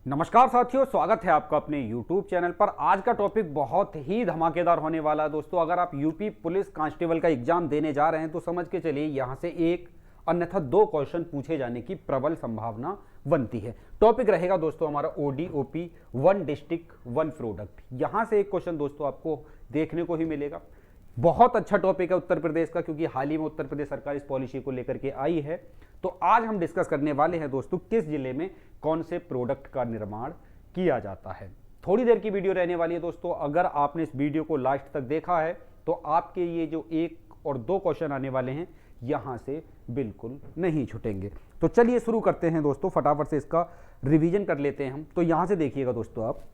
नमस्कार साथियों, स्वागत है आपका अपने YouTube चैनल पर। आज का टॉपिक बहुत ही धमाकेदार होने वाला है दोस्तों। अगर आप यूपी पुलिस कांस्टेबल का एग्जाम देने जा रहे हैं तो समझ के चलिए यहां से एक अन्यथा दो क्वेश्चन पूछे जाने की प्रबल संभावना बनती है। टॉपिक रहेगा दोस्तों हमारा ODOP, one district one product. यहां से एक क्वेश्चन दोस्तों आपको देखने को ही मिलेगा। बहुत अच्छा टॉपिक है उत्तर प्रदेश का, क्योंकि हाल ही में उत्तर प्रदेश सरकार इस पॉलिसी को लेकर के आई है। तो आज हम डिस्कस करने वाले हैं दोस्तों किस जिले में कौन से प्रोडक्ट का निर्माण किया जाता है। थोड़ी देर की वीडियो रहने वाली है दोस्तों। अगर आपने इस वीडियो को लास्ट तक देखा है तो आपके ये जो एक और दो क्वेश्चन आने वाले हैं यहां से बिल्कुल नहीं छूटेंगे। तो चलिए शुरू करते हैं दोस्तों, फटाफट से इसका रिवीजन कर लेते हैं हम। तो यहां से देखिएगा दोस्तों, आप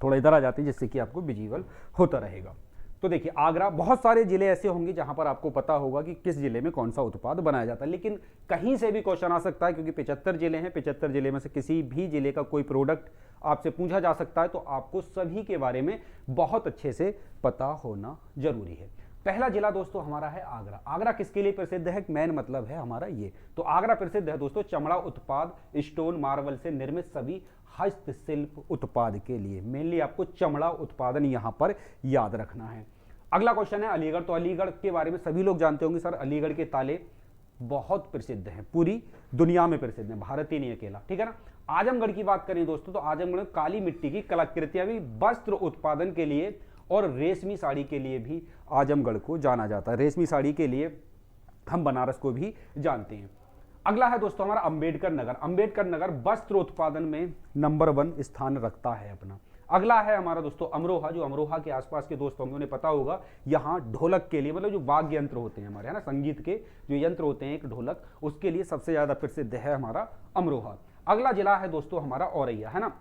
थोड़ा इधर आ जाते हैं जिससे कि आपको विजुअल होता रहेगा। तो देखिए आगरा, बहुत सारे जिले ऐसे होंगे जहां पर आपको पता होगा कि किस जिले में कौन सा उत्पाद बनाया जाता है, लेकिन कहीं से भी क्वेश्चन आ सकता है क्योंकि 75 जिले हैं। 75 जिले में से किसी भी जिले का कोई प्रोडक्ट आपसे पूछा जा सकता है, तो आपको सभी के बारे में बहुत अच्छे से पता होना जरूरी है। पहला जिला दोस्तों हमारा है आगरा। आगरा किसके लिए प्रसिद्ध है, मेन मतलब है हमारा ये। तो आगरा प्रसिद्ध है दोस्तों चमड़ा उत्पाद, स्टोन, मार्बल से निर्मित सभी हस्तशिल्प उत्पाद के लिए। मेनली आपको चमड़ा उत्पादन यहां पर याद रखना है। अगला क्वेश्चन है अलीगढ़। तो अलीगढ़ के बारे में सभी लोग जानते होंगे सर, अलीगढ़ के ताले बहुत प्रसिद्ध हैं, पूरी दुनिया में प्रसिद्ध हैं, भारत ही नहीं अकेला, ठीक है ना। आजमगढ़ की बात करें दोस्तों तो आजमगढ़ में काली मिट्टी की कलाकृतियां भी वस्त्र उत्पादन के लिए और रेशमी साड़ी के लिए भी आजमगढ़ को जाना जाता है। रेशमी साड़ी के लिए हम बनारस को भी जानते हैं। अगला है दोस्तों हमारा अंबेडकर नगर। अंबेडकर नगर वस्त्र उत्पादन में नंबर 1 स्थान रखता है अपना। अगला है हमारा दोस्तों अमरोहा। जो अमरोहा के आसपास के दोस्त होंगे उन्हें पता होगा, यहाँ ढोलक के लिए, मतलब जो वाद्य यंत्र होते हैं हमारे, है ना, संगीत के जो यंत्र होते हैं, एक ढोलक, उसके लिए सबसे ज्यादा प्रसिद्ध है हमारा अमरोहा। अगला जिला है दोस्तों हमारा औरैया, है ना।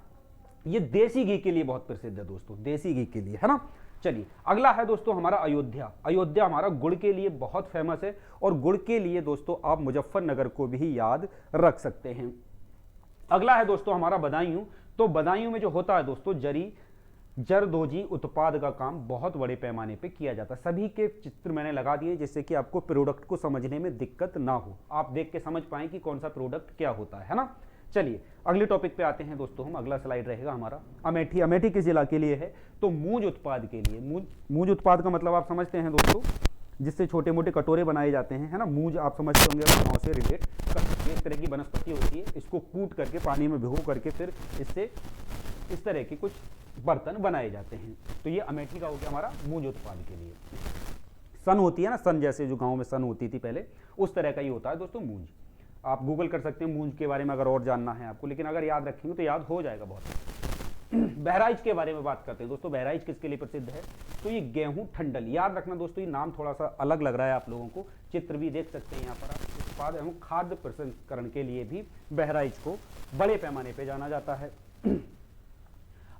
ये देसी घी के लिए बहुत प्रसिद्ध है दोस्तों, देसी घी के लिए, है ना। चलिए अगला है दोस्तों हमारा अयोध्या। अयोध्या हमारा गुड़ के लिए बहुत फेमस है, और गुड़ के लिए दोस्तों आप मुजफ्फरनगर को भी याद रख सकते हैं। अगला है दोस्तों हमारा बदायूं। तो बदायूं में जो होता है दोस्तों जरदोजी उत्पाद का काम बहुत बड़े पैमाने पे किया जाता है। सभी के चित्र मैंने लगा दिए जिससे कि आपको प्रोडक्ट को समझने में दिक्कत ना हो, आप देख के समझ पाएं कि कौन सा प्रोडक्ट क्या होता है ना। चलिए अगले टॉपिक पे आते हैं दोस्तों हम। अगला स्लाइड रहेगा हमारा अमेठी। अमेठी किस जिला के लिए है, तो मूंज उत्पाद के लिए। मूंज उत्पाद का मतलब आप समझते हैं दोस्तों, जिससे छोटे मोटे कटोरे बनाए जाते हैं, है ना। मूंज आप समझते होंगे, गाँव से रिलेट कर सकते हैं। इस तरह की वनस्पति होती है, इसको कूट करके पानी में भिगो करके फिर इससे इस तरह के कुछ बर्तन बनाए जाते हैं। तो ये अमेठी का हो गया हमारा मूंज उत्पाद के लिए। सन होती है ना, सन जैसे जो गाँव में सन होती थी पहले, उस तरह का ही होता है दोस्तों मूंज। आप गूगल कर सकते हैं मूंज के बारे में अगर और जानना है आपको, लेकिन अगर याद रखेंगे तो याद हो जाएगा बहुत। बहराइच के बारे में बात करते हैं दोस्तों। बहराइच किसके लिए प्रसिद्ध है, तो ये गेहूं ठंडल। याद रखना दोस्तों, ये नाम थोड़ा सा अलग लग रहा है आप लोगों को, चित्र भी देख सकते हैं यहाँ पर आप। उत्पाद एवं खाद्य प्रसंस्करण के लिए भी बहराइच को बड़े पैमाने पर जाना जाता है।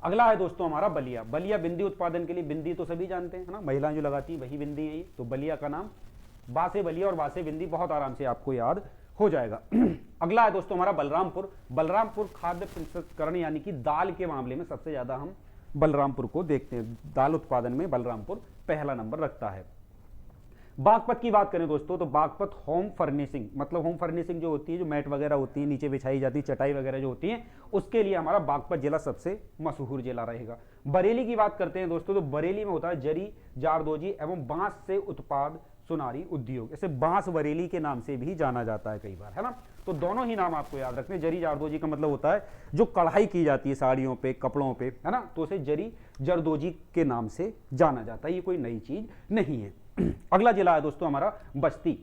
अगला है दोस्तों हमारा बलिया। बलिया बिंदी उत्पादन के लिए, बिंदी तो सभी जानते हैं, है ना, महिलाएं जो लगाती हैं वही बिंदी है ये। तो बलिया का नाम बासे बलिया और बासे बिंदी, बहुत आराम से आपको याद हो जाएगा। अगला है दोस्तों हमारा बलरामपुर। बलरामपुर खाद्य प्रसंस्करण यानी कि दाल के मामले में सबसे ज्यादा हम बलरामपुर को देखते हैं। दाल उत्पादन में बलरामपुर पहला नंबर रखता है। बागपत की बात करें दोस्तों तो बागपत होम फर्निशिंग, मतलब होम फर्निशिंग जो होती है, जो मैट वगैरह होती है नीचे बिछाई जाती है, चटाई वगैरह जो होती है, उसके लिए हमारा बागपत जिला सबसे मशहूर जिला रहेगा। बरेली की बात करते हैं दोस्तों तो बरेली में होता है जरी, जारदोजी एवं बांस से उत्पाद सुनारी उद्योग। इसे बांस बरेली के नाम से भी जाना जाता है कई बार, है ना। तो दोनों ही नाम आपको याद रखने। जरी जारदोजी का मतलब होता है जो कढ़ाई की जाती है साड़ियों पे, कपड़ों पे, है ना, तो उसे जरी जरदोजी के नाम से जाना जाता है। ये कोई नई चीज नहीं है। अगला जिला है दोस्तों हमारा बस्ती।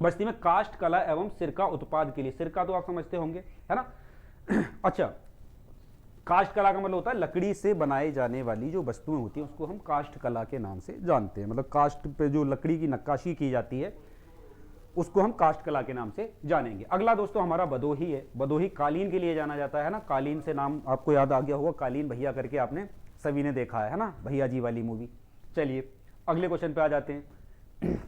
बस्ती में काष्ठ कला एवं सिरका उत्पाद के लिए, सिरका तो आप समझते होंगे, है ना। अच्छा, काष्ठ कला का मतलब होता है लकड़ी से बनाए जाने वाली जो वस्तुएं होती हैं उसको हम काष्ठ कला के नाम से जानते हैं। मतलब काष्ठ पे जो लकड़ी की नक्काशी की जाती है उसको हम काष्ठ कला के नाम से जानेंगे। अगला दोस्तों हमारा बदोही है। बदोही कालीन के लिए जाना जाता है ना। कालीन से नाम आपको याद आ गया होगा, कालीन भैया करके आपने सभी ने देखा है ना, भैया जी वाली मूवी। चलिए अगले क्वेश्चन पे आ जाते हैं।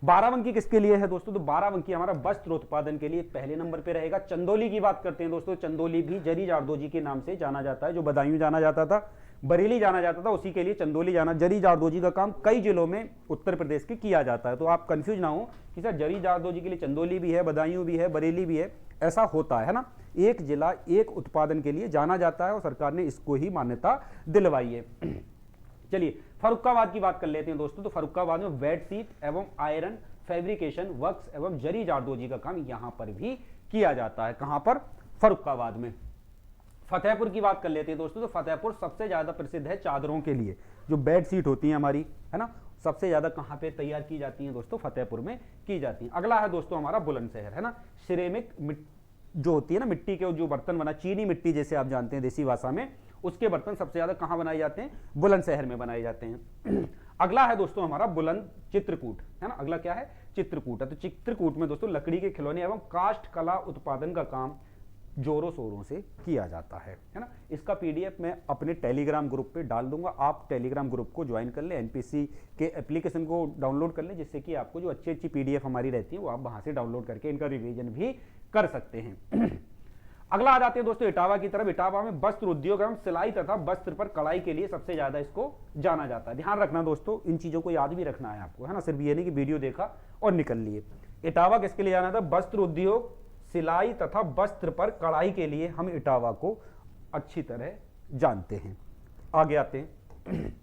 बाराबंकी किसके लिए है दोस्तों, तो बाराबंकी हमारा वस्त्र उत्पादन के लिए पहले नंबर पे रहेगा। चंदौली की बात करते हैं दोस्तों, चंदौली भी जरी जारदोजी के नाम से जाना जाता है। जो बदायूं जाना जाता था, बरेली जाना जाता था, उसी के लिए चंदौली जाना। जरी जारदोजी का काम कई जिलों में उत्तर प्रदेश के किया जाता है, तो आप कंफ्यूज ना हो कि सर जरी जारदोजी के लिए चंदौली भी है, बदायूं भी है, बरेली भी है, ऐसा होता है ना। एक जिला एक उत्पादन के लिए जाना जाता है और सरकार ने इसको ही मान्यता दिलवाई है। चलिए फर्रुखाबाद की बात कर लेते हैं दोस्तों। तो फर्रुखाबाद में बेड शीट एवं आयरन फैब्रिकेशन वर्क्स एवं जरी जारदोजी का काम यहां पर भी किया जाता है। कहां पर? फर्रुखाबाद में। फतेहपुर की बात कर लेते हैं दोस्तों। तो फतेहपुर सबसे ज्यादा प्रसिद्ध है चादरों के लिए, जो बेड शीट होती है हमारी, है ना, सबसे ज्यादा कहां पे तैयार की जाती है दोस्तों? फतेहपुर में की जाती है। अगला है दोस्तों हमारा बुलंदशहर, है ना। सिरेमिक जो होती है ना, मिट्टी के जो बर्तन बना, चीनी मिट्टी जैसे आप जानते हैं देसी भाषा में, उसके बर्तन सबसे ज्यादा कहां बनाए जाते हैं? बुलंदशहर में बनाए जाते हैं। अगला है दोस्तों हमारा बुलंद चित्रकूट, है ना। अगला क्या है? चित्रकूट है। तो चित्रकूट में दोस्तों लकड़ी के खिलौने एवं काष्ठ कला उत्पादन का काम जोरों शोरों से किया जाता है ना। इसका पीडीएफ मैं अपने टेलीग्राम ग्रुप पे डाल दूंगा, आप टेलीग्राम ग्रुप को ज्वाइन कर लें, एनपीसी के एप्लीकेशन को डाउनलोड कर लें, जिससे कि आपको जो अच्छी अच्छी पीडीएफ हमारी रहती है वो आप वहां से डाउनलोड करके इनका रिवीजन भी कर सकते हैं। अगला आ जाते हैं दोस्तों इटावा की तरफ। इटावा में वस्त्र उद्योग एवं सिलाई तथा वस्त्र पर कढ़ाई के लिए सबसे ज्यादा इसको जाना जाता है। ध्यान रखना दोस्तों, इन चीजों को याद भी रखना है आपको, है ना। सिर्फ ये नहीं कि वीडियो देखा और निकल लिए। इटावा किसके लिए जाना था? वस्त्र उद्योग, सिलाई तथा वस्त्र पर कढ़ाई के लिए हम इटावा को अच्छी तरह जानते हैं। आगे आते हैं।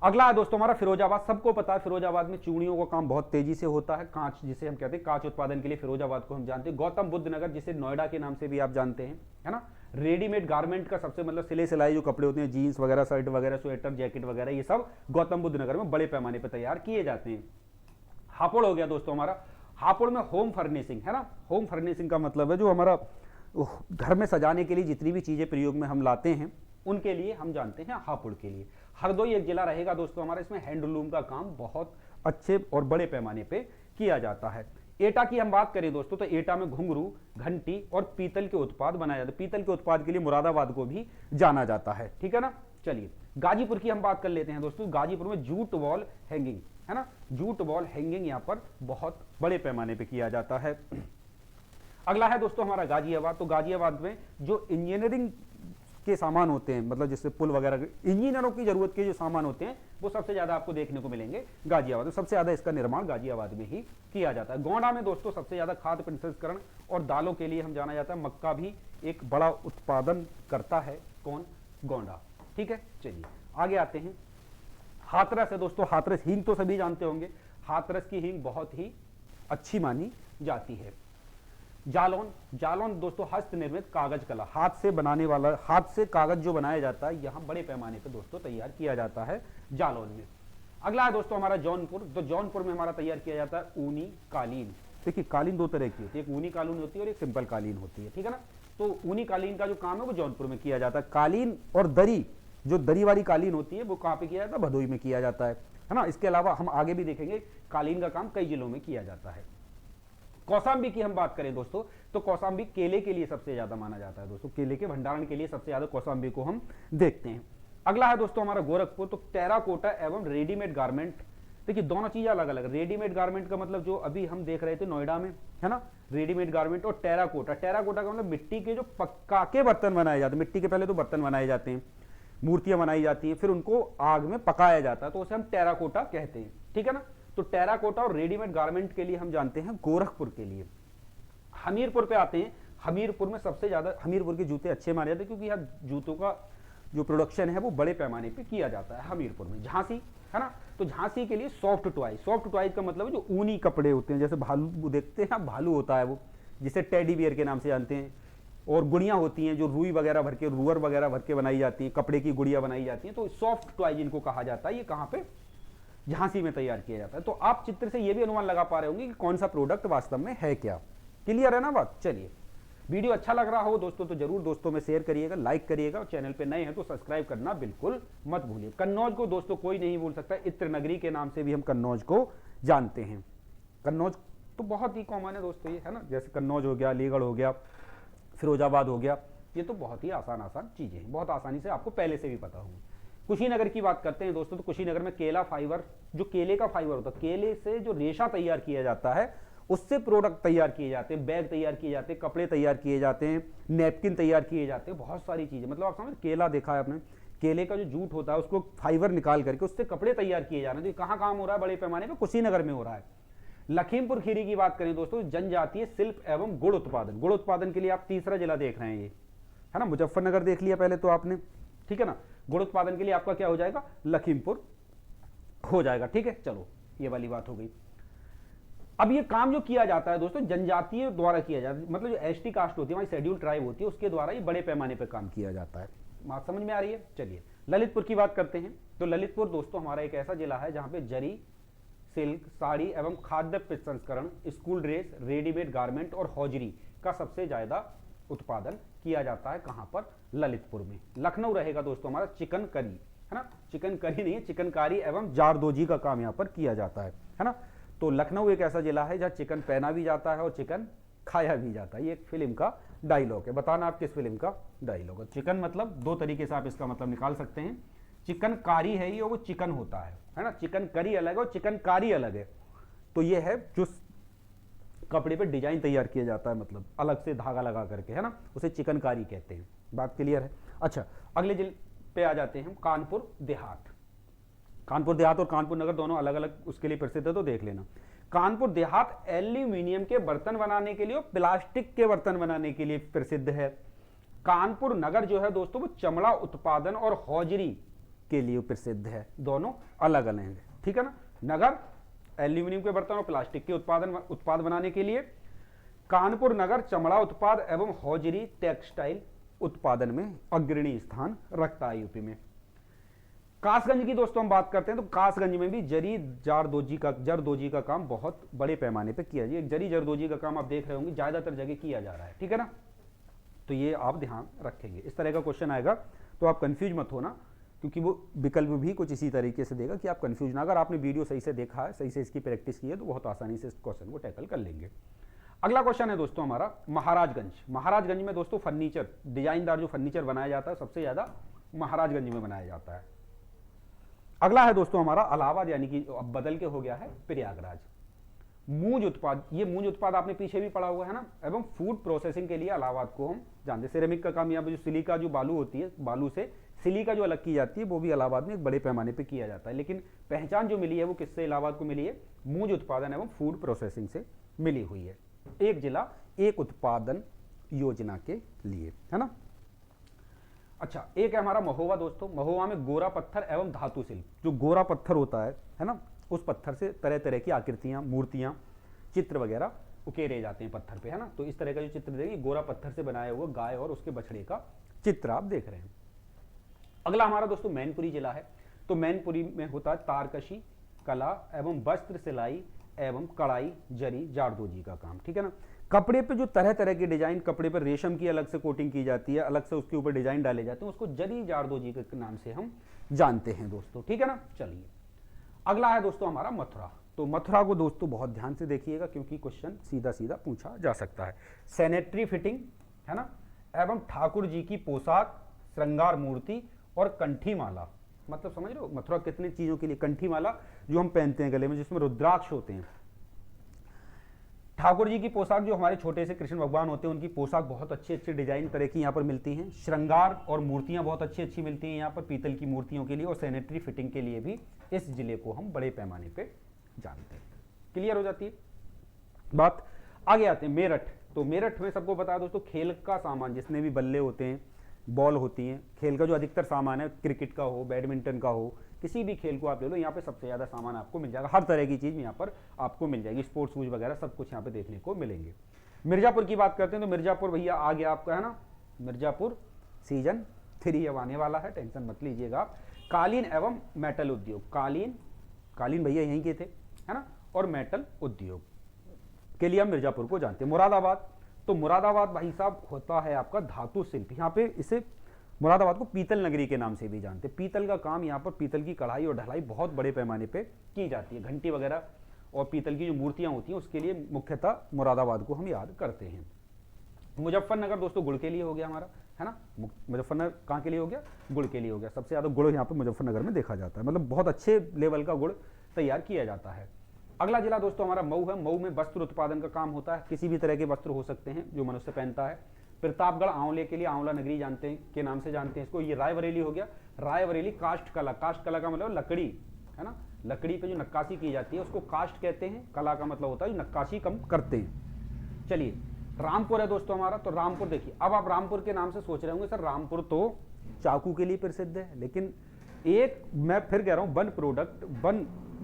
अगला है दोस्तों हमारा फिरोजाबाद। सबको पता है फिरोजाबाद में चूड़ियों का काम बहुत तेजी से होता है। कांच जिसे हम कहते हैं, कांच उत्पादन के लिए फिरोजाबाद को हम जानते हैं। गौतम बुद्ध नगर जिसे नोएडा के नाम से भी आप जानते हैं, है ना। रेडीमेड गारमेंट का सबसे मतलब सिले सिलाई जो कपड़े होते हैं, जीन्स वगैरह, शर्ट वगैरह, स्वेटर, जैकेट वगैरह, ये सब गौतम बुद्ध नगर में बड़े पैमाने पर तैयार किए जाते हैं। हापुड़ हो गया दोस्तों हमारा। हापुड़ में होम फर्निशिंग, है ना। होम फर्निशिंग का मतलब है जो हमारा घर में सजाने के लिए जितनी भी चीजें प्रयोग में हम लाते हैं, उनके लिए हम जानते हैं हापुड़ के लिए। हरदोई एक जिला रहेगा दोस्तों हमारा, इसमें हैंडलूम का काम बहुत अच्छे और बड़े पैमाने पे किया जाता है। एटा की हम बात करें दोस्तों, तो एटा में घुंघरू, घंटी और पीतल के उत्पाद बनाए जाते हैं। पीतल के उत्पाद के लिए मुरादाबाद को भी जाना जाता है, ठीक है ना। चलिए गाजीपुर की हम बात कर लेते हैं दोस्तों। गाजीपुर में जूट वॉल हैंगिंग, है ना। जूट वॉल हैंगिंग यहाँ पर बहुत बड़े पैमाने पे किया जाता है। अगला है दोस्तों हमारा गाजियाबाद। तो गाजियाबाद में जो इंजीनियरिंग के सामान होते हैं, मतलब जैसे पुल वगैरह, इंजीनियरों की जरूरत के जो सामान होते हैं, वो सबसे ज्यादा आपको देखने को मिलेंगे गाजियाबाद में। सबसे ज्यादा इसका निर्माण गाजियाबाद में ही किया जाता है। गोंडा में दोस्तों सबसे ज्यादा खाद्य प्रसंस्करण और दालों के लिए हम जाना जाता है। मक्का भी एक बड़ा उत्पादन करता है। कौन? गोंडा, ठीक है। चलिए आगे आते हैं। हाथरस है दोस्तों। हाथरस हींग तो सभी जानते होंगे। हाथरस की हींग बहुत ही अच्छी मानी जाती है। जालौन, जालौन दोस्तों हस्त निर्मित कागज कला, हाथ से बनाने वाला, हाथ से कागज जो बनाया जाता है, यहां बड़े पैमाने पर दोस्तों तैयार किया जाता है जालौन में। अगला है दोस्तों हमारा जौनपुर। तो जौनपुर में हमारा तैयार किया जाता है ऊनी कालीन। देखिए कालीन दो तरह की होती है, एक ऊनी कालीन होती है और एक सिंपल कालीन होती है, ठीक है ना। तो ऊनी कालीन का जो काम है वो जौनपुर में किया जाता है। कालीन और दरी, जो दरी वाली कालीन होती है, वो कहां पे किया जाता है? भदोई में किया जाता है ना। इसके अलावा हम आगे भी देखेंगे कालीन का काम कई जिलों में किया जाता है। कौसाम्बी की हम बात करें दोस्तों, तो कौसाम्बी केले के लिए सबसे ज्यादा माना जाता है दोस्तों। केले के भंडारण के लिए सबसे ज्यादा कौसाम्बी को हम देखते हैं। अगला है दोस्तों हमारा गोरखपुर। तो टेराकोटा एवं रेडीमेड गारमेंट। देखिए दोनों चीजें अलग अलग। रेडीमेड गारमेंट का मतलब जो अभी हम देख रहे थे नोएडा में, है ना, रेडीमेड गारमेंट। और टेराकोटा, टेराकोटा का मतलब मिट्टी के जो पक्का के बर्तन बनाए जाते हैं। मिट्टी के पहले तो बर्तन बनाए जाते हैं, मूर्तियां बनाई जाती हैं, फिर उनको आग में पकाया जाता है, तो उसे हम टेराकोटा कहते हैं, ठीक है ना। तो टेराकोटा और रेडीमेड गारमेंट के लिए हम जानते हैं गोरखपुर के लिए। हमीरपुर पे आते हैं। हमीरपुर में सबसे ज्यादा, हमीरपुर के जूते अच्छे माने जाते हैं क्योंकि यहाँ जूतों का जो प्रोडक्शन है वो बड़े पैमाने पे किया जाता है हमीरपुर में। झांसी, है ना। तो झांसी के लिए सॉफ्ट टॉय। सॉफ्ट टॉय का मतलब है जो ऊनी कपड़े होते हैं, जैसे भालू देखते हैं, भालू होता है वो, जिसे टेडी बियर के नाम से जानते हैं। और गुड़ियां होती हैं जो रुई वगैरह भर के, रूअर वगैरह भर के बनाई जाती हैं, कपड़े की गुड़िया बनाई जाती हैं। तो सॉफ्ट टॉय जिनको कहा जाता है, ये कहाँ पे? झांसी में तैयार किया जाता है। तो आप चित्र से ये भी अनुमान लगा पा रहे होंगे कि कौन सा प्रोडक्ट वास्तव में है क्या। क्लियर है ना बात। चलिए वीडियो अच्छा लग रहा हो दोस्तों तो जरूर दोस्तों में शेयर करिएगा, लाइक करिएगा, और चैनल पे नए हैं तो सब्सक्राइब करना बिल्कुल मत भूलिए। कन्नौज को दोस्तों कोई नहीं भूल सकता, इत्र नगरी के नाम से भी हम कन्नौज को जानते हैं। कन्नौज तो बहुत ही कॉमन है दोस्तों ये, है ना। जैसे कन्नौज हो गया, अलीगढ़ हो गया, फिरोजाबाद हो गया, ये तो बहुत ही आसान आसान चीजें हैं, बहुत आसानी से आपको पहले से भी पता होंगी। कुशीनगर की बात करते हैं दोस्तों। तो कुशीनगर में केला फाइबर, जो केले का फाइबर होता है, केले से जो रेशा तैयार किया जाता है, उससे प्रोडक्ट तैयार किए जाते हैं, बैग तैयार किए जाते हैं, कपड़े तैयार किए जाते हैं, नैपकिन तैयार किए जाते हैं, बहुत सारी चीजें। मतलब आप समझ, केला देखा है आपने, केले का जो जूट होता है उसको फाइबर निकाल करके उससे कपड़े तैयार किए जा रहे हैं। तो कहाँ काम हो रहा है? बड़े पैमाने पर कुशीनगर में हो रहा है। लखीमपुर खीरी की बात करें दोस्तों, जनजातीय शिल्प एवं गुड़ उत्पादन, गुड़ उत्पादन के लिए आप तीसरा जिला देख रहे हैं ये, है ना। मुजफ्फरनगर देख लिया पहले तो आपने, ठीक है ना। गुड़ उत्पादन के लिए आपका क्या हो जाएगा, लखीमपुर हो जाएगा, ठीक है। चलो ये वाली बात हो गई। अब ये काम जो किया जाता है दोस्तों जनजातीय द्वारा किया जाता है, मतलब जो एसटी कास्ट होती है, हमारी शेड्यूल ट्राइब होती है, उसके द्वारा ये बड़े पैमाने पर काम किया जाता है। बात समझ में आ रही है। चलिए ललितपुर की बात करते हैं। तो ललितपुर दोस्तों हमारा एक ऐसा जिला है जहां पे जरी, सिल्क, साड़ी एवं खाद्य प्रसंस्करण, स्कूल ड्रेस, रेडीमेड गारमेंट और हौजरी का सबसे ज्यादा उत्पादन किया जाता है। कहां पर, ललितपुर में। लखनऊ रहेगा दोस्तों हमारा चिकन करी, है ना। चिकन करी नहीं है, चिकनकारी एवं जारदोजी का काम यहां पर किया जाता है ना। तो लखनऊ एक ऐसा जिला है जहां चिकन पहना भी जाता है और चिकन खाया भी जाता है। ये एक फिल्म का डायलॉग है, बताना आप किस फिल्म का डायलॉग है। चिकन मतलब दो तरीके से आप इसका मतलब निकाल सकते हैं। चिकनकारी है ये, वो चिकन होता है ना। चिकन करी अलग है और चिकनकारी अलग है। तो ये है जो कपड़े पे डिजाइन तैयार किया जाता है, मतलब अलग से धागा लगा करके, है ना, उसे चिकनकारी कहते हैं। बात क्लियर है। अच्छा अगले जिले पे आ जाते हैं, कानपुर देहात। कानपुर देहात और कानपुर नगर दोनों अलग अलग उसके लिए प्रसिद्ध है, तो देख लेना। कानपुर देहात एल्यूमिनियम के बर्तन बनाने के लिए और प्लास्टिक के बर्तन बनाने के लिए प्रसिद्ध है। कानपुर नगर जो है दोस्तों वो चमड़ा उत्पादन और हौजरी के लिए प्रसिद्ध है। दोनों अलग अलग है, ठीक है ना। नगर एल्यूमिनियम के बर्तन और प्लास्टिक के उत्पाद बनाने के लिए, कानपुर नगर चमड़ा उत्पाद एवं हौजरी टेक्सटाइल उत्पादन में अग्रणी स्थान रखता है यूपी में। कासगंज की दोस्तों हम बात करते हैं, तो कासगंज में भी जरी जरदोजी का काम बहुत बड़े पैमाने पे किया जाए। जरी जरदोजी का काम आप देख रहे होंगे ज्यादातर जगह किया जा रहा है, ठीक है ना। तो ये आप ध्यान रखेंगे, इस तरह का क्वेश्चन आएगा तो आप कंफ्यूज मत होना, क्योंकि वो विकल्प भी कुछ इसी तरीके से देगा कि आप कंफ्यूज ना। अगर आपने वीडियो सही से देखा है, सही से इसकी प्रैक्टिस की है, तो बहुत आसानी से इस क्वेश्चन को टैकल कर लेंगे। अगला क्वेश्चन है दोस्तों हमारा महाराजगंज। महाराजगंज में दोस्तों फर्नीचर, डिजाइनदार जो फर्नीचर बनाया जाता है सबसे ज्यादा महाराजगंज में बनाया जाता है। अगला है दोस्तों हमारा इलाहाबाद, यानी कि अब बदल के हो गया है प्रयागराज। मूंज उत्पाद, ये मूंज उत्पाद आपने पीछे भी पढ़ा हुआ है ना। एवं फूड प्रोसेसिंग के लिए इलाहाबाद को हम जानते हैं। सिरेमिक का काम, यहाँ पे जो सिलिका जो बालू होती है, बालू से सिलिका जो अलग की जाती है, वो भी इलाहाबाद में एक बड़े पैमाने पे किया जाता है। लेकिन पहचान जो मिली है वो किससे इलाहाबाद को मिली है, मूंज उत्पादन एवं फूड प्रोसेसिंग से मिली हुई है। एक जिला एक उत्पादन योजना के लिए, है ना। अच्छा एक है हमारा महोबा दोस्तों। महोबा में गोरा पत्थर एवं धातु शिल्प, जो गोरा पत्थर होता है ना, उस पत्थर से तरह तरह की आकृतियां, मूर्तियां, चित्र वगैरह उकेरे जाते हैं पत्थर पे, है ना। तो इस तरह का जो चित्र देखिए, गोरा पत्थर से बनाया हुआ गाय और उसके बछड़े का चित्र आप देख रहे हैं। अगला हमारा दोस्तों मैनपुरी जिला है। तो मैनपुरी में होता है तारकशी कला एवं वस्त्र सिलाई एवं कढ़ाई जरी जारदोजी का काम, ठीक है ना। कपड़े पे जो तरह तरह के डिजाइन, कपड़े पर रेशम की अलग से कोटिंग की जाती है, अलग से उसके ऊपर डिजाइन डाले जाते हैं, उसको जरी जारदोजी के नाम से हम जानते हैं दोस्तों, ठीक है ना। चलिए अगला है दोस्तों हमारा मथुरा। तो मथुरा को दोस्तों बहुत ध्यान से देखिएगा, क्योंकि क्वेश्चन सीधा सीधा पूछा जा सकता है। सैनिटरी फिटिंग, है ना, एवं ठाकुर जी की पोशाक, श्रृंगार मूर्ति और कंठी माला, मतलब समझ रहे हो मथुरा कितने चीजों के लिए। कंठी माला जो हम पहनते हैं गले में, जिसमें रुद्राक्ष होते हैं। ठाकुर जी की पोशाक, जो हमारे छोटे से कृष्ण भगवान होते हैं, उनकी पोशाक बहुत अच्छी अच्छी डिजाइन तरह की यहाँ पर मिलती हैं। श्रृंगार और मूर्तियां बहुत अच्छी अच्छी मिलती हैं यहाँ पर पीतल की मूर्तियों के लिए, और सैनिटरी फिटिंग के लिए भी इस जिले को हम बड़े पैमाने पे जानते हैं। क्लियर हो जाती है बात। आगे आते हैं मेरठ। तो मेरठ में सबको पता है दोस्तों, खेल का सामान, जितने भी बल्ले होते हैं, बॉल होती हैं, खेल का जो अधिकतर सामान है, क्रिकेट का हो, बैडमिंटन का हो, किसी भी खेल को आप ले लो, यहाँ पे सबसे ज़्यादा सामान आपको मिल जाएगा। हर तरह की चीज़ यहाँ पर आपको मिल जाएगी, स्पोर्ट्स शूज वगैरह सब कुछ यहाँ पे देखने को मिलेंगे। मिर्जापुर की बात करते हैं, तो मिर्जापुर भैया आ गया आपका, है ना। मिर्जापुर सीजन 3 अब आने वाला है, टेंशन मत लीजिएगा आप। कालीन एवं मेटल उद्योग, कालीन भैया यहीं के थे, है ना, और मेटल उद्योग के लिए हम मिर्जापुर को जानते हैं। मुरादाबाद, तो मुरादाबाद भाई साहब होता है आपका धातु शिल्प। यहाँ पे इसे मुरादाबाद को पीतल नगरी के नाम से भी जानते हैं। पीतल का काम यहाँ पर, पीतल की कढ़ाई और ढलाई बहुत बड़े पैमाने पे की जाती है। घंटी वगैरह और पीतल की जो मूर्तियां होती हैं, उसके लिए मुख्यतः मुरादाबाद को हम याद करते हैं। मुजफ्फरनगर दोस्तों गुड़ के लिए हो गया हमारा, है ना। मुजफ्फरनगर कहाँ के लिए हो गया, गुड़ के लिए हो गया। सबसे ज़्यादा गुड़ यहाँ पर मुजफ्फरनगर में देखा जाता है, मतलब बहुत अच्छे लेवल का गुड़ तैयार किया जाता है। अगला जिला दोस्तों हमारा मऊ है। मऊ में वस्त्र उत्पादन का काम होता है। किसी भी तरह के वस्त्र हो सकते हैं जो मनुष्य पहनता है। प्रतापगढ़ आंवले के लिए आंवला नगरी जानते हैं, के नाम से जानते हैं इसको। ये रायबरेली हो गया। रायबरेली काष्ठ कला, काष्ठ कला का मतलब लकड़ी, है ना। लकड़ी पे जो नक्काशी की जाती है उसको कास्ट कहते हैं। कला का मतलब होता है जो नक्काशी कम करते हैं। चलिए, रामपुर है दोस्तों हमारा, तो रामपुर देखिए, अब आप रामपुर के नाम से सोच रहे होंगे सर रामपुर तो चाकू के लिए प्रसिद्ध है, लेकिन एक मैं फिर कह रहा हूं one product,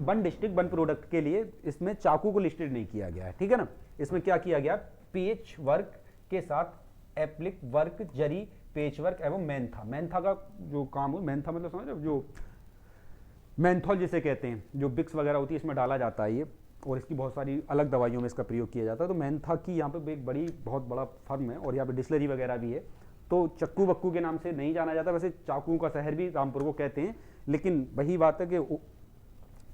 one district one product के लिए इसमें चाकू को लिस्टेड नहीं किया गया है, ठीक है ना। इसमें क्या किया गया, पेच वर्क के साथ एप्लिक वर्क, जरी, पेच वर्क एवं मैंथा। मैंथा का जो काम हो, मैंथा मतलब समझ, जो मैंथॉल जिसे कहते हैं, जो बिक्स वगैरह होती है इसमें डाला जाता है ये, और इसकी बहुत सारी अलग दवाइयों में इसका प्रयोग किया जाता है। तो मैंथा की यहाँ पे एक बहुत बड़ा फर्म है और यहाँ पे डिस्लरी वगैरह भी है। तो चक्कू बक्कू के नाम से नहीं जाना जाता, वैसे चाकू का शहर भी रामपुर को कहते हैं, लेकिन वही बात है कि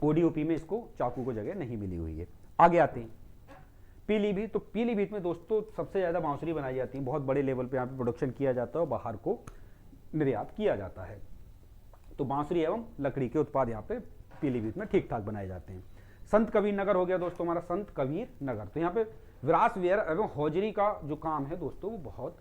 ओडीओपी में इसको चाकू को जगह नहीं मिली हुई है। आगे आते हैं पीलीभीत। तो पीलीभीत में दोस्तों सबसे ज़्यादा बांसुरी बनाई जाती है, बहुत बड़े लेवल पे यहाँ पे प्रोडक्शन किया जाता है और बाहर को निर्यात किया जाता है। तो बांसुरी एवं लकड़ी के उत्पाद यहाँ पे पीलीभीत में ठीक ठाक बनाए जाते हैं। संत कबीर नगर हो गया दोस्तों हमारा, संत कबीर नगर। तो यहाँ पे विरास वेयर एवं हौजरी का जो काम है दोस्तों वो बहुत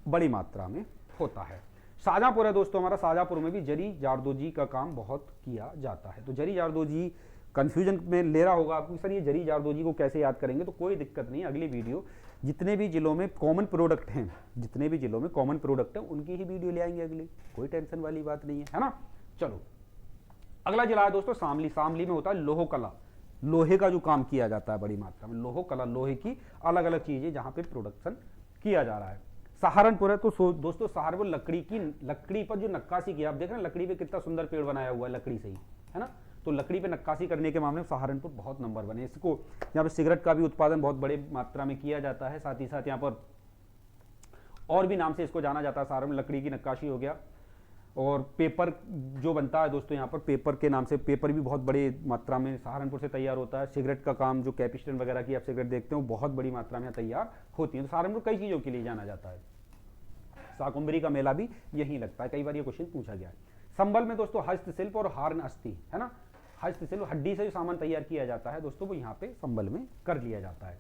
बड़ी मात्रा में होता है। शाहजहाँपुर है दोस्तों हमारा, शाहजहाँपुर में भी जरी जारदोजी का काम बहुत किया जाता है। तो जरी जारदोजी कंफ्यूजन में ले रहा होगा आपको, सर ये जरी जारदोजी को कैसे याद करेंगे, तो कोई दिक्कत नहीं, अगली वीडियो जितने भी जिलों में कॉमन प्रोडक्ट हैं, जितने भी जिलों में कॉमन प्रोडक्ट हैं उनकी ही वीडियो ले आएंगे अगली, कोई टेंशन वाली बात नहीं है ना। चलो अगला जिला है दोस्तों शामली। शामली में होता है लोह कला, लोहे का जो काम किया जाता है बड़ी मात्रा में, लोह कला, लोहे की अलग अलग चीजें जहां पे प्रोडक्शन किया जा रहा है। सहारनपुर है, तो दोस्तों सहारनपुर लकड़ी पर जो नक्काशी किया, आप देख रहे हैं लकड़ी पे कितना सुंदर पेड़ बनाया हुआ है लकड़ी से ही, है ना। तो लकड़ी पे नक्काशी करने के मामले में सहारनपुर बहुत नंबर बने। इसको यहाँ पे सिगरेट का भी उत्पादन बहुत बड़े मात्रा में किया जाता है, साथ ही साथ यहाँ पर और भी नाम से इसको जाना जाता है। सहारनपुर लकड़ी की नक्काशी हो गया, और पेपर जो बनता है दोस्तों यहाँ पर पेपर के नाम से, पेपर भी बहुत बड़ी मात्रा में सहारनपुर से तैयार होता है। सिगरेट का काम, जो कैपिस्टन वगैरह की आप सिगरेट देखते हो बहुत बड़ी मात्रा में तैयार होती है। तो सहारनपुर कई चीज़ों के लिए जाना जाता है। शाकुंभरी का मेला भी यहीं लगता है, कई बार ये क्वेश्चन पूछा गया है। संबल में दोस्तों हस्तशिल्प और हार्न अस्थि, है ना। हस्तशिल्प, हड्डी से जो सामान तैयार किया जाता है दोस्तों वो यहाँ पे संबल में कर लिया जाता है।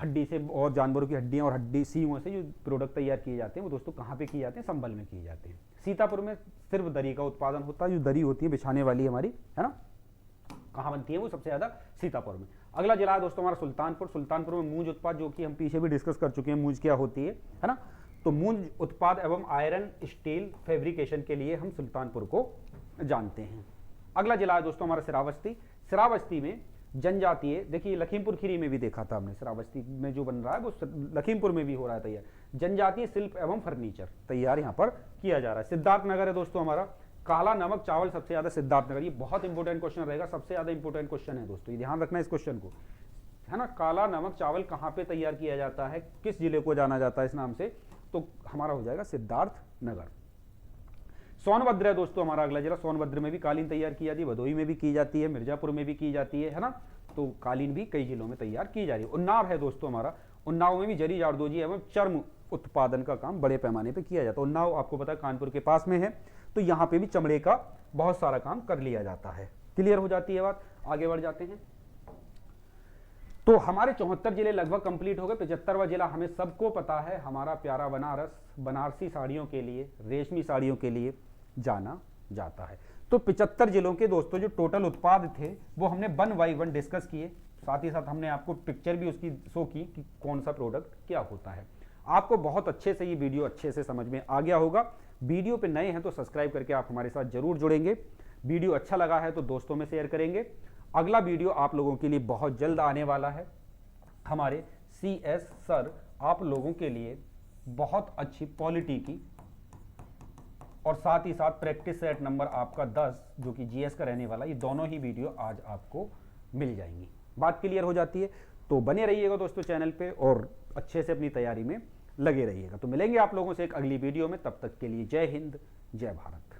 हड्डी से और जानवरों की हड्डियां और हड्डी सींगों से जो प्रोडक्ट तैयार किए जाते हैं वो दोस्तों कहाँ पे किए जाते हैं, संबल में किए जाते हैं। सीतापुर में सिर्फ दरी का उत्पादन होता है, जो दरी होती है बिछाने वाली हमारी, है ना, कहाँ बनती है वो सबसे ज्यादा सीतापुर में। अगला जिला है दोस्तों हमारा सुल्तानपुर। सुल्तानपुर में मूंज उत्पाद, जो कि हम पीछे भी डिस्कस कर चुके हैं मूंज क्या होती है ना। तो मूंज उत्पाद एवं आयरन स्टील फैब्रिकेशन के लिए हम सुल्तानपुर को जानते हैं। अगला जिला है दोस्तों हमारा श्रावस्ती। श्रावस्ती में जनजातीय, देखिए लखीमपुर खीरी में भी देखा था हमने, श्रावस्ती में जो बन रहा है वो लखीमपुर में भी हो रहा है तैयार। जनजातीय शिल्प एवं फर्नीचर तैयार यहाँ पर किया जा रहा है। सिद्धार्थनगर है दोस्तों हमारा, काला नमक चावल सबसे ज्यादा सिद्धार्थनगर, ये बहुत इंपॉर्टेंट क्वेश्चन रहेगा, सबसे ज्यादा इंपॉर्टेंट क्वेश्चन है दोस्तों, ये ध्यान रखना इस क्वेश्चन को, है ना। काला नमक चावल कहाँ पे तैयार किया जाता है, किस जिले को जाना जाता है इस नाम से, तो हमारा हो जाएगा सिद्धार्थनगर। सोनभद्र है दोस्तों हमारा अगला जिला। सोनभद्र में भी कालीन तैयार की जाती है, भदोही में भी की जाती है, मिर्जापुर में भी की जाती है ना। तो कालीन भी कई जिलों में तैयार की जा रही है। उन्नाव है दोस्तों हमारा, उन्नाव में भी जरी जारदोजी एवं चर्म उत्पादन का काम बड़े पैमाने पे किया जाता है। उन्नाव आपको पता है कानपुर के पास में है, तो यहाँ पे भी चमड़े का बहुत सारा काम कर लिया जाता है। क्लियर हो जाती है बात, आगे बढ़ जाते हैं। तो हमारे 74 जिले लगभग कंप्लीट हो गए। 75वां जिला हमें सबको पता है, हमारा प्यारा बनारस, बनारसी साड़ियों के लिए, रेशमी साड़ियों के लिए जाना जाता है। तो 75 जिलों के दोस्तों जो टोटल उत्पाद थे वो हमने 1 बाय 1 डिस्कस किए, साथ ही साथ हमने आपको पिक्चर भी उसकी शो की कि कौन सा प्रोडक्ट क्या होता है। आपको बहुत अच्छे से ये वीडियो अच्छे से समझ में आ गया होगा। वीडियो पे नए हैं तो सब्सक्राइब करके आप हमारे साथ जरूर जुड़ेंगे। वीडियो अच्छा लगा है तो दोस्तों में शेयर करेंगे। अगला वीडियो आप लोगों के लिए बहुत जल्द आने वाला है। हमारे CS सर आप लोगों के लिए बहुत अच्छी पॉलिटी की और साथ ही साथ प्रैक्टिस सेट नंबर आपका 10 जो कि GS का रहने वाला, ये दोनों ही वीडियो आज आपको मिल जाएंगी। बात क्लियर हो जाती है, तो बने रहिएगा दोस्तों चैनल पे और अच्छे से अपनी तैयारी में लगे रहिएगा। तो मिलेंगे आप लोगों से एक अगली वीडियो में, तब तक के लिए जय हिंद, जय भारत।